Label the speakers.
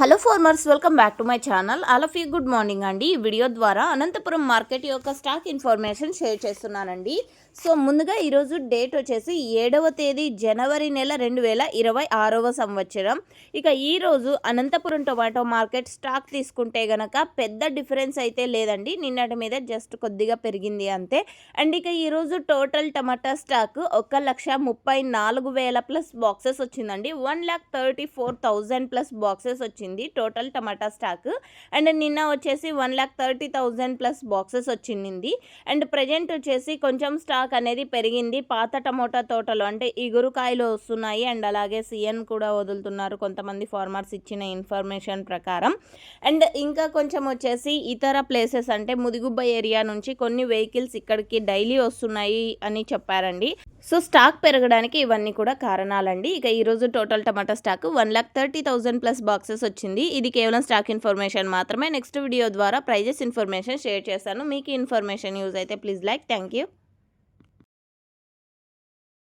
Speaker 1: Hello farmers, welcome back to my channel. All of you good morning అండి. ఈ video ద్వారా Anantapuram market యొక్క stock information share చేస్తున్నానండి. So ముందుగా ఈరోజు డేట్ వచ్చేసి 7వ తేదీ జనవరి నెల 2026వ సంవత్సరం. ఇక ఈరోజు అనంతపురం టొమాటో మార్కెట్ స్టాక్ తీసుకుంటే గనక పెద్ద డిఫరెన్స్ అయితే లేదండి. నిన్నటి మీద జస్ట్ కొద్దిగా పెరిగింది అంతే. అండ్ ఇక ఈరోజు టోటల్ టమాటా స్టాక్ 1,34,000 ప్లస్ బాక్సెస్ వచ్చిందండి. 1,34,000 ప్లస్ బాక్సెస్ వచ్చింది టోటల్ టమాటా స్టాక్. అండ్ నిన్న వచ్చేసి 1,30,000 ప్లస్ బాక్సెస్ వచ్చింది. అండ్ ప్రజెంట్ వచ్చేసి కొంచెం స్టాక్ అనేది పెరిగింది. పాత టమోటా తోటలు అంటే ఇగురుకాయలు వస్తున్నాయి అండ్ అలాగే సిఎన్ కూడా వదులుతున్నారు కొంతమంది ఫార్మర్స్ ఇచ్చిన ఇన్ఫర్మేషన్ ప్రకారం. అండ్ ఇంకా కొంచెం వచ్చేసి ఇతర ప్లేసెస్ అంటే ముదిగుబ్బ ఏరియా నుంచి కొన్ని వెహికల్స్ ఇక్కడికి డైలీ వస్తున్నాయి అని చెప్పారండి. సో స్టాక్ పెరగడానికి ఇవన్నీ కూడా కారణాలండి. ఇక ఈరోజు టోటల్ టమాటా స్టాక్ 1,30,000 ప్లస్ బాక్సెస్ వచ్చింది. ఇది కేవలం స్టాక్ ఇన్ఫర్మేషన్ మాత్రమే. నెక్స్ట్ వీడియో ద్వారా ప్రైజెస్ ఇన్ఫర్మేషన్ షేర్ చేస్తాను. మీకు ఇన్ఫర్మేషన్ యూజ్ అయితే ప్లీజ్ లైక్. Thank you.